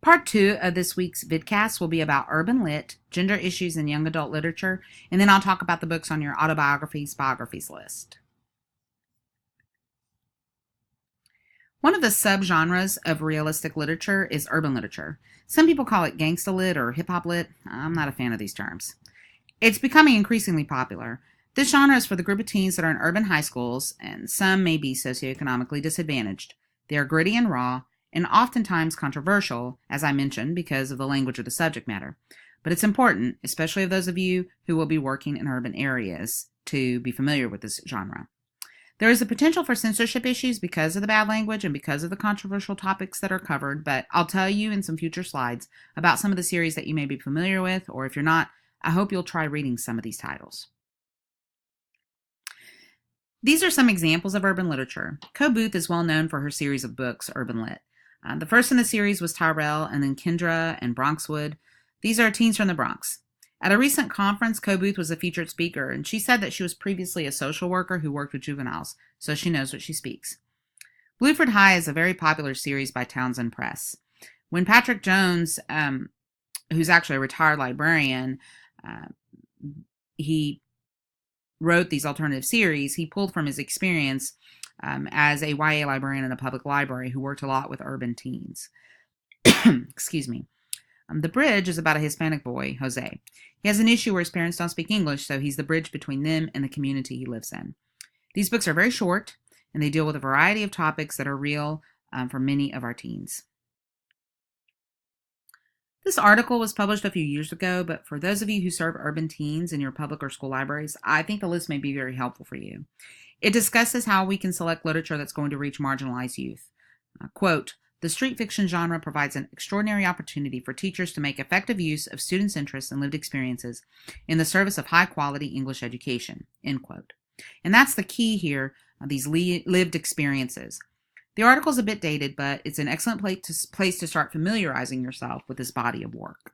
Part 2 of this week's vidcast will be about urban lit, gender issues in young adult literature, and then I'll talk about the books on your biographies list. One of the subgenres of realistic literature is urban literature. Some people call it gangsta lit or hip hop lit. I'm not a fan of these terms. It's becoming increasingly popular. This genre is for the group of teens that are in urban high schools, and some may be socioeconomically disadvantaged. They are gritty and raw, and oftentimes controversial, as I mentioned, because of the language or the subject matter. But it's important, especially of those of you who will be working in urban areas, to be familiar with this genre. There is a potential for censorship issues because of the bad language and because of the controversial topics that are covered, but I'll tell you in some future slides about some of the series that you may be familiar with, or if you're not, I hope you'll try reading some of these titles. These are some examples of urban literature. Co Booth is well known for her series of books, Urban Lit. The first in the series was Tyrell, and then Kendra and Bronxwood. These are teens from the Bronx. At a recent conference, Co Booth was a featured speaker, and she said that she was previously a social worker who worked with juveniles, so she knows what she speaks. Blueford High is a very popular series by Townsend Press. When Patrick Jones, who's actually a retired librarian, he wrote these alternative series, he pulled from his experience as a YA librarian in a public library who worked a lot with urban teens. Excuse me. The Bridge is about a Hispanic boy, Jose. He has an issue where his parents don't speak English, so he's the bridge between them and the community he lives in. These books are very short, and they deal with a variety of topics that are real for many of our teens. This article was published a few years ago, but for those of you who serve urban teens in your public or school libraries, I think the list may be very helpful for you. It discusses how we can select literature that's going to reach marginalized youth. Quote, "The street fiction genre provides an extraordinary opportunity for teachers to make effective use of students' interests and lived experiences in the service of high-quality English education." End quote. And that's the key here, these lived experiences. The article is a bit dated, but it's an excellent place to start familiarizing yourself with this body of work.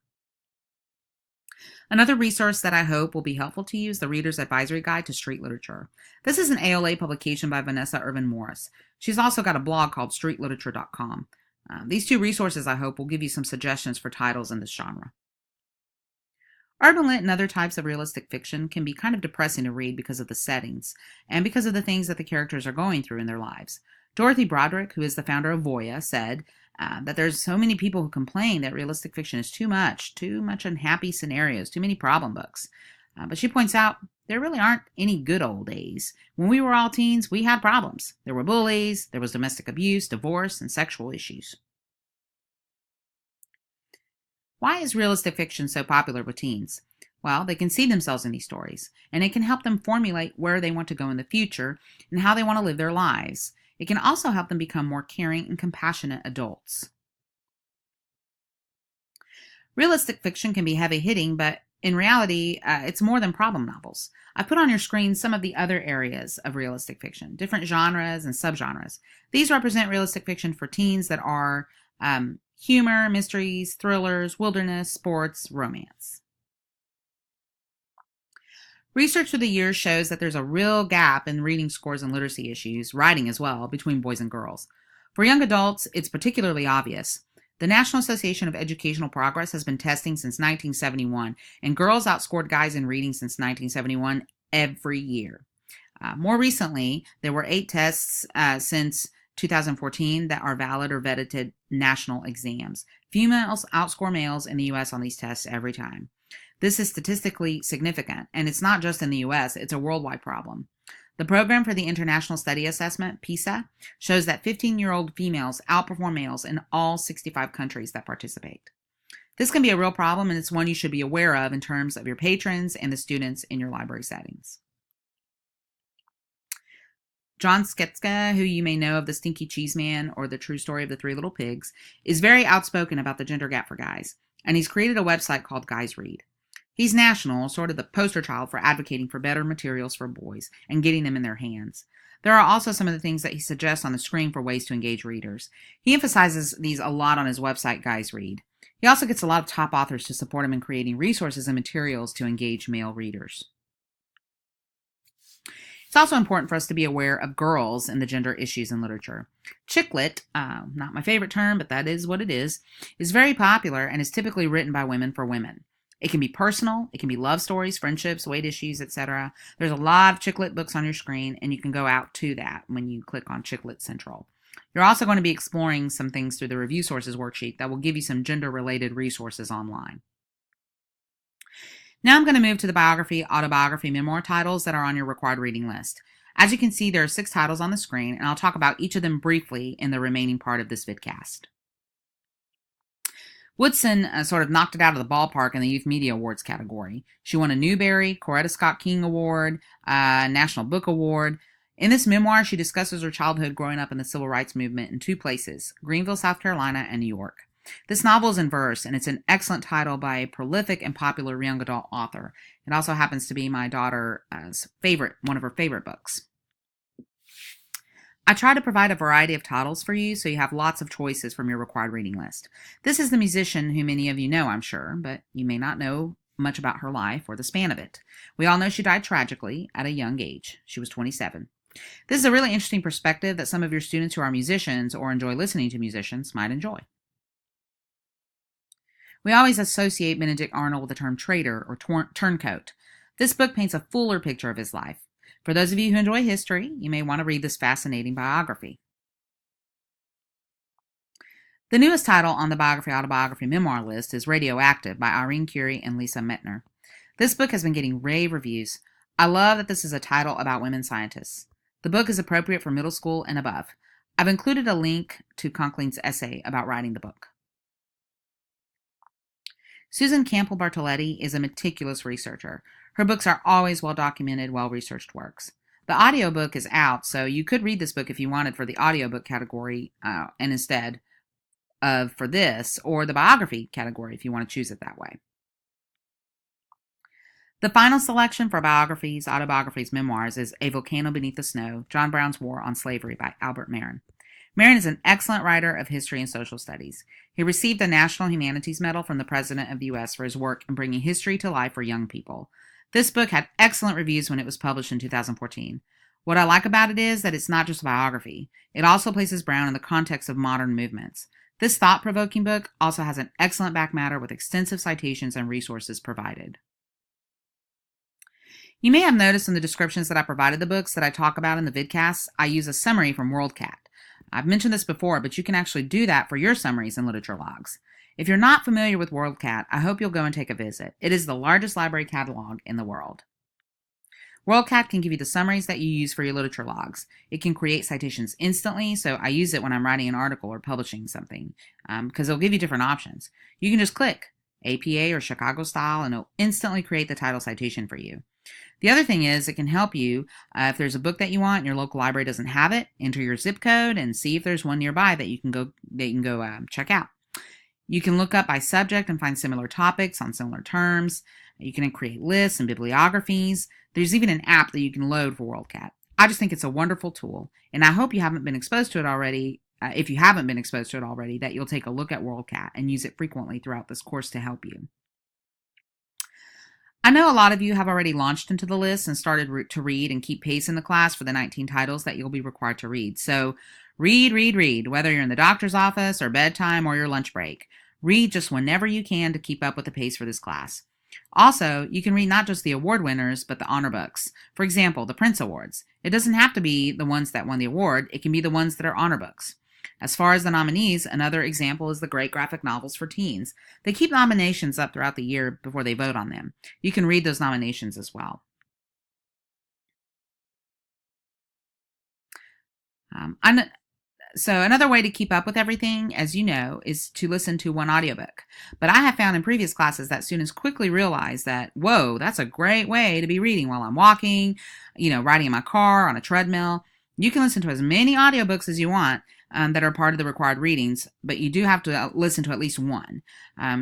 Another resource that I hope will be helpful to you is the Reader's Advisory Guide to Street Literature. This is an ALA publication by Vanessa Irvin Morris. She's also got a blog called streetliterature.com. These two resources, I hope, will give you some suggestions for titles in this genre. Urban lit and other types of realistic fiction can be kind of depressing to read because of the settings and because of the things that the characters are going through in their lives. Dorothy Broderick, who is the founder of Voya, said that there's so many people who complain that realistic fiction is too much unhappy scenarios, too many problem books. But she points out there really aren't any good old days. When we were all teens, we had problems. There were bullies, there was domestic abuse, divorce, and sexual issues. Why is realistic fiction so popular with teens? Well, they can see themselves in these stories, and it can help them formulate where they want to go in the future and how they want to live their lives. It can also help them become more caring and compassionate adults. Realistic fiction can be heavy-hitting, but in reality, it's more than problem novels. I put on your screen some of the other areas of realistic fiction, different genres and subgenres. These represent realistic fiction for teens that are humor, mysteries, thrillers, wilderness, sports, romance. Research through the years shows that there's a real gap in reading scores and literacy issues, writing as well, between boys and girls. For young adults, it's particularly obvious. The National Association of Educational Progress has been testing since 1971, and girls outscored guys in reading since 1971 every year. More recently, there were 8 tests since 2014 that are valid or vetted national exams. Females outscore males in the U.S. on these tests every time. This is statistically significant, and it's not just in the U.S., it's a worldwide problem. The Program for the International Study Assessment, PISA, shows that 15-year-old females outperform males in all 65 countries that participate. This can be a real problem, and it's one you should be aware of in terms of your patrons and the students in your library settings. John Sketka, who you may know of The Stinky Cheese Man or The True Story of the Three Little Pigs, is very outspoken about the gender gap for guys, and he's created a website called Guys Read. He's national, sort of the poster child for advocating for better materials for boys and getting them in their hands. There are also some of the things that he suggests on the screen for ways to engage readers. He emphasizes these a lot on his website, Guys Read. He also gets a lot of top authors to support him in creating resources and materials to engage male readers. It's It's also important for us to be aware of girls and the gender issues in literature. Chick lit, not my favorite term, but that is what it is very popular and is typically written by women for women. It can be personal, it can be love stories, friendships, weight issues, etc. There's a lot of chick lit books on your screen, and you can go out to that when you click on Chick Lit Central. You're also going to be exploring some things through the review sources worksheet that will give you some gender-related resources online. Now I'm going to move to the biography, autobiography, memoir titles that are on your required reading list. As you can see, there are 6 titles on the screen, and I'll talk about each of them briefly in the remaining part of this vidcast. Woodson sort of knocked it out of the ballpark in the Youth Media Awards category. She won a Newbery, Coretta Scott King Award, National Book Award. In this memoir, she discusses her childhood growing up in the civil rights movement in 2 places, Greenville, South Carolina, and New York. This novel is in verse, and it's an excellent title by a prolific and popular young adult author. It also happens to be my daughter's one of her favorite books. I try to provide a variety of titles for you so you have lots of choices from your required reading list. This is the musician who many of you know, I'm sure, but you may not know much about her life or the span of it. We all know she died tragically at a young age. She was 27. This is a really interesting perspective that some of your students who are musicians or enjoy listening to musicians might enjoy. We always associate Benedict Arnold with the term traitor or turncoat. This book paints a fuller picture of his life. For those of you who enjoy history, you may want to read this fascinating biography. The newest title on the biography, autobiography, memoir list is Radioactive by Irene Curie and Lisa Meitner. This book has been getting rave reviews. I love that this is a title about women scientists. The book is appropriate for middle school and above. I've included a link to Conkling's essay about writing the book. Susan Campbell Bartoletti is a meticulous researcher. Her books are always well-documented, well-researched works. The audiobook is out, so you could read this book if you wanted for the audiobook category and instead of for this, or the biography category if you want to choose it that way. The final selection for biographies, autobiographies, memoirs is A Volcano Beneath the Snow, John Brown's War on Slavery by Albert Marin. Marin is an excellent writer of history and social studies. He received the National Humanities Medal from the President of the U.S. for his work in bringing history to life for young people. This book had excellent reviews when it was published in 2014. What I like about it is that it's not just a biography. It also places Brown in the context of modern movements. This thought-provoking book also has an excellent back matter with extensive citations and resources provided. You may have noticed in the descriptions that I provided the books that I talk about in the vidcasts, I use a summary from WorldCat. I've mentioned this before, but you can actually do that for your summaries and literature logs. If you're not familiar with WorldCat, I hope you'll go and take a visit. It is the largest library catalog in the world. WorldCat can give you the summaries that you use for your literature logs. It can create citations instantly, so I use it when I'm writing an article or publishing something, because it'll give you different options. You can just click APA or Chicago style, and it'll instantly create the title citation for you. The other thing is it can help you if there's a book that you want and your local library doesn't have it, enter your zip code and see if there's one nearby that you can go check out. You can look up by subject and find similar topics on similar terms. You can create lists and bibliographies. There's even an app that you can load for WorldCat. I just think it's a wonderful tool, and I hope you haven't been exposed to it already. If you haven't been exposed to it already, that you'll take a look at WorldCat and use it frequently throughout this course to help you. I know a lot of you have already launched into the list and started to read and keep pace in the class for the 19 titles that you'll be required to read. So read, whether you're in the doctor's office or bedtime or your lunch break. Read just whenever you can to keep up with the pace for this class. Also, you can read not just the award winners, but the honor books. For example, the Prince Awards. It doesn't have to be the ones that won the award. It can be the ones that are honor books. As far as the nominees, another example is the Great Graphic Novels for Teens. They keep nominations up throughout the year before they vote on them. You can read those nominations as well. So another way to keep up with everything, as you know, is to listen to one audiobook. But I have found in previous classes that students quickly realize that, whoa, that's a great way to be reading while I'm walking, riding in my car, on a treadmill. You can listen to as many audiobooks as you want that are part of the required readings, but you do have to listen to at least one.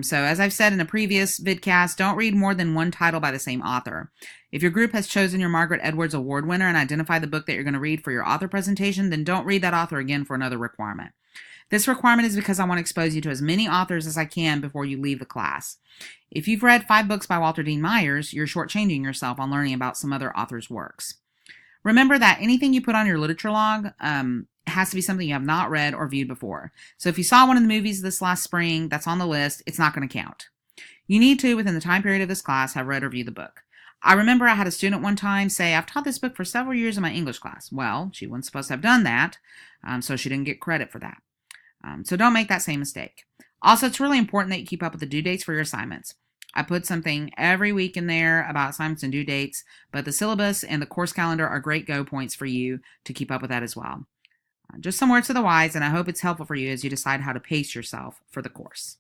So as I've said in a previous vidcast, don't read more than one title by the same author. If your group has chosen your Margaret Edwards Award winner and identified the book that you're going to read for your author presentation, then don't read that author again for another requirement. This requirement is because I want to expose you to as many authors as I can before you leave the class. If you've read 5 books by Walter Dean Myers, you're shortchanging yourself on learning about some other authors' works. Remember that anything you put on your literature log has to be something you have not read or viewed before. So if you saw one of the movies this last spring that's on the list, it's not going to count. You need to, within the time period of this class, have read or viewed the book. I remember I had a student one time say, I've taught this book for several years in my English class. Well, she wasn't supposed to have done that, so she didn't get credit for that. So don't make that same mistake. Also, it's really important that you keep up with the due dates for your assignments. I put something every week in there about assignments and due dates, but the syllabus and the course calendar are great go points for you to keep up with that as well. Just some words to the wise, and I hope it's helpful for you as you decide how to pace yourself for the course.